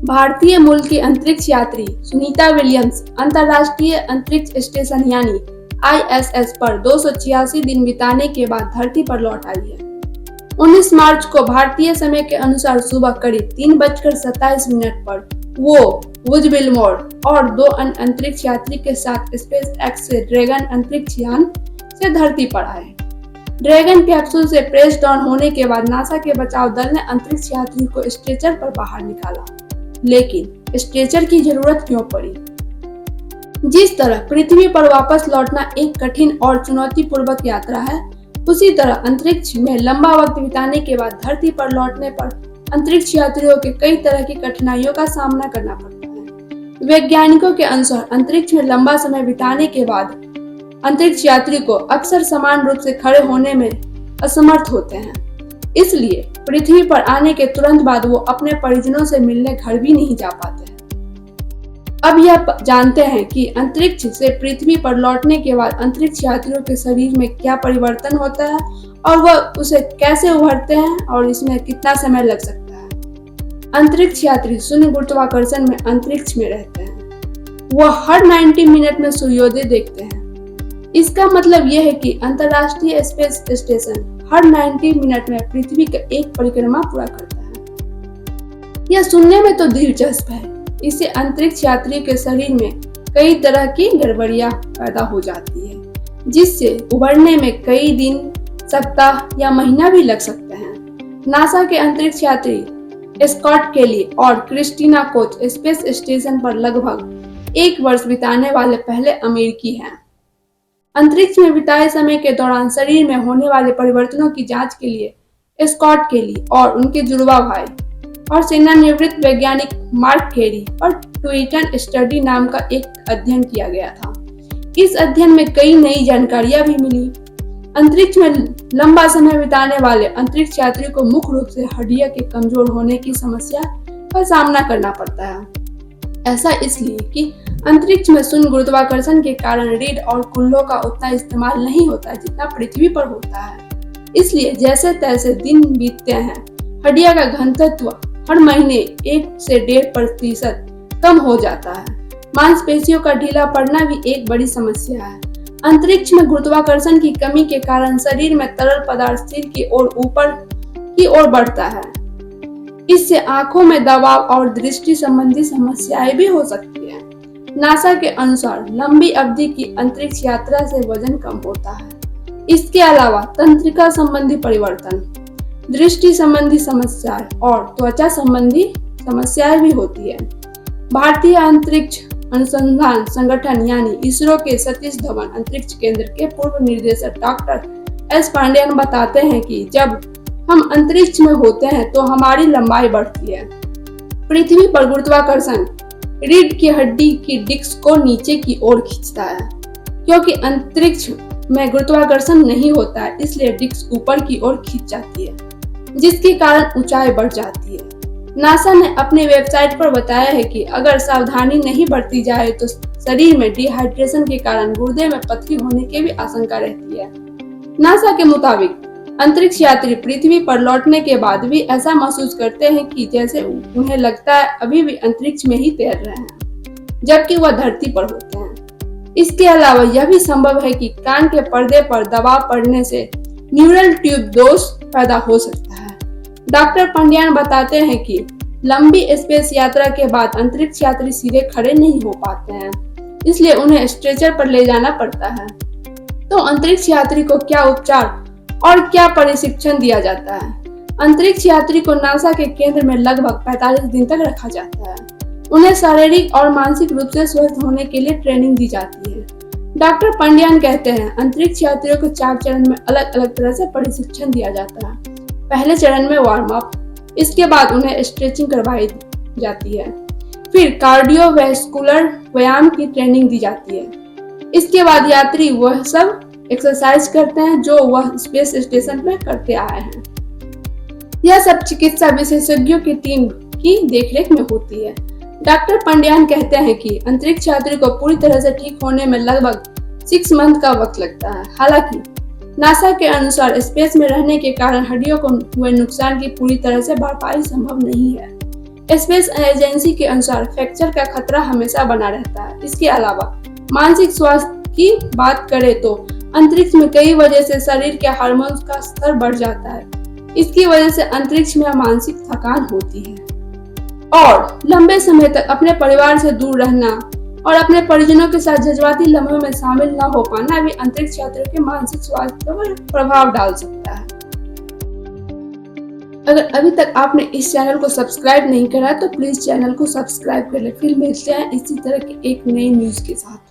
भारतीय मूल की अंतरिक्ष यात्री सुनीता विलियम्स अंतर्राष्ट्रीय अंतरिक्ष स्टेशन यानी ISS पर 286 दिन बिताने के बाद धरती पर लौट आई है। 19 मार्च को भारतीय समय के अनुसार सुबह करीब 3:27 पर वो वुज विलमोर और 2 अन्य अंतरिक्ष यात्री के साथ स्पेस एक्स से ड्रैगन अंतरिक्ष यान से धरती पर आए। ड्रैगन कैप्सूल से प्रेस डाउन होने के बाद नासा के बचाव दल ने अंतरिक्ष यात्री को स्ट्रेचर पर बाहर निकाला, लेकिन स्ट्रेचर की जरूरत क्यों पड़ी? जिस तरह पृथ्वी पर वापस लौटना एक कठिन और चुनौतीपूर्वक यात्रा है, उसी तरह अंतरिक्ष में लंबा वक्त बिताने के बाद धरती पर लौटने पर अंतरिक्ष यात्रियों के कई तरह की कठिनाइयों का सामना करना पड़ता है। वैज्ञानिकों के अनुसार अंतरिक्ष में लंबा समय बिताने के बाद अंतरिक्ष यात्री को अक्सर समान रूप से खड़े होने में असमर्थ होते हैं। इसलिए पृथ्वी पर आने के तुरंत बाद वो अपने परिजनों से मिलने घर भी नहीं जा पाते हैं। अब यह जानते हैं कि अंतरिक्ष से पृथ्वी पर लौटने के बाद अंतरिक्ष यात्रियों के शरीर में क्या परिवर्तन होता है और वह उसे कैसे उभरते हैं और इसमें कितना समय लग सकता है। अंतरिक्ष यात्री शून्य गुरुत्वाकर्षण में अंतरिक्ष में रहते हैं। वह हर 90 मिनट में सूर्योदय देखते हैं। इसका मतलब यह है कि अंतर्राष्ट्रीय स्पेस स्टेशन हर 90 मिनट में पृथ्वी का एक परिक्रमा पूरा करता है। यह सुनने में तो दिलचस्प है। इससे अंतरिक्ष यात्री के शरीर में कई तरह की गड़बड़ियां पैदा हो जाती है, जिससे उभरने में कई दिन, सप्ताह या महीना भी लग सकते हैं। नासा के अंतरिक्ष यात्री स्कॉट केली और क्रिस्टीना कोच स्पेस स्टेशन पर लगभग 1 वर्ष बिताने वाले पहले अमेरिकी हैं। अंतरिक्ष में बिताए समय के दौरान शरीर में होने वाले परिवर्तनों की जांच के लिए स्कॉट केली और उनके जुड़वा भाई और सेवानिवृत्त वैज्ञानिक मार्क केरी पर ट्विटन स्टडी नाम का एक अध्ययन किया गया था। इस अध्ययन में कई नई जानकारियां भी मिली। अंतरिक्ष में लंबा समय बिताने वाले अंतरिक्ष यात्री को मुख्य रूप से हड्डियों के कमजोर होने की समस्या का सामना करना पड़ता है। ऐसा इसलिए कि अंतरिक्ष में शून्य गुरुत्वाकर्षण के कारण रीढ़ और कूल्हों का उतना इस्तेमाल नहीं होता जितना पृथ्वी पर होता है। इसलिए जैसे तैसे दिन बीतते हैं, हड्डियों का घनत्व हर महीने 1 से 1.5% कम हो जाता है। मांसपेशियों का ढीला पड़ना भी एक बड़ी समस्या है। अंतरिक्ष में गुरुत्वाकर्षण की कमी के कारण शरीर में तरल पदार्थ सिर की ओर ऊपर की ओर बढ़ता है। इससे आंखों में दबाव और दृष्टि संबंधी समस्याएं भी हो सकती है। नासा के अनुसार लंबी अवधि की अंतरिक्ष यात्रा से वजन कम होता है। इसके अलावा तंत्रिका संबंधी परिवर्तन, दृष्टि संबंधी समस्याएं और त्वचा संबंधी समस्याएं भी होती है। भारतीय अंतरिक्ष अनुसंधान संगठन यानी इसरो के सतीश धवन अंतरिक्ष केंद्र के पूर्व निदेशक डॉक्टर एस पांडेयन बताते हैं कि जब हम अंतरिक्ष में होते हैं तो हमारी लंबाई बढ़ती है। पृथ्वी पर गुरुत्वाकर्षण रीढ़ की हड्डी की डिस्क को नीचे की ओर खींचता है। क्योंकि अंतरिक्ष में गुरुत्वाकर्षण नहीं होता है, इसलिए डिस्क ऊपर की ओर खींच जाती है, जिसके कारण ऊंचाई बढ़ जाती है। नासा ने अपने वेबसाइट पर बताया है कि अगर सावधानी नहीं बरती जाए तो शरीर में डिहाइड्रेशन के कारण गुर्दे में पथरी होने की भी आशंका रहती है। नासा के मुताबिक अंतरिक्ष यात्री पृथ्वी पर लौटने के बाद भी ऐसा महसूस करते हैं कि जैसे उन्हें लगता है अभी भी अंतरिक्ष में ही तैर रहे हैं, जबकि वह धरती पर होते हैं। इसके अलावा यह भी संभव है कि कान के पर्दे पर दबाव पड़ने से न्यूरल ट्यूब दोष पैदा हो सकता है। डॉक्टर पांड्यान बताते हैं कि लंबी स्पेस यात्रा के बाद अंतरिक्ष यात्री सीधे खड़े नहीं हो पाते हैं, इसलिए उन्हें स्ट्रेचर पर ले जाना पड़ता है। तो अंतरिक्ष यात्री को क्या उपचार और क्या प्रशिक्षण दिया जाता है? अंतरिक्ष यात्री को नासा के केंद्र में लगभग 45 दिन तक रखा जाता है। उन्हें शारीरिक और मानसिक रूप से स्वस्थ होने के लिए ट्रेनिंग दी जाती है। डॉक्टर पांड्यान कहते हैं, अंतरिक्ष यात्रियों को 4 चरण में अलग अलग तरह से प्रशिक्षण दिया जाता है। पहले चरण में वार्म अप, इसके बाद उन्हें स्ट्रेचिंग करवाई जाती है, फिर कार्डियोवैस्कुलर व्यायाम की ट्रेनिंग दी जाती है। इसके बाद यात्री वह सब एक्सरसाइज करते हैं जो वह स्पेस स्टेशन में करते आए हैं। यह सब चिकित्सा विशेषज्ञों की टीम की देखरेख में होती है। डॉक्टर पांड्यान कहते हैं कि अंतरिक्ष यात्री को पूरी तरह से ठीक होने में लगभग 6 मंथ का वक्त लगता है। हालांकि नासा के अनुसार स्पेस में रहने के कारण हड्डियों को हुए नुकसान की पूरी तरह से भरपाई संभव नहीं है। स्पेस एजेंसी के अनुसार फ्रैक्चर का खतरा हमेशा बना रहता है। इसके अलावा मानसिक स्वास्थ्य की बात करें तो अंतरिक्ष में कई वजह से शरीर के हार्मोन्स का स्तर बढ़ जाता है। इसकी वजह से अंतरिक्ष में मानसिक थकान होती है और लंबे समय तक अपने परिवार से दूर रहना और अपने परिजनों के साथ जज्बाती लम्हों में शामिल न हो पाना भी अंतरिक्ष यात्रियों के मानसिक स्वास्थ्य पर प्रभाव डाल सकता है। अगर अभी तक आपने इस चैनल को सब्सक्राइब नहीं करा तो प्लीज चैनल को सब्सक्राइब कर ले। फिर मिलते हैं इसी तरह की एक नई न्यूज के साथ।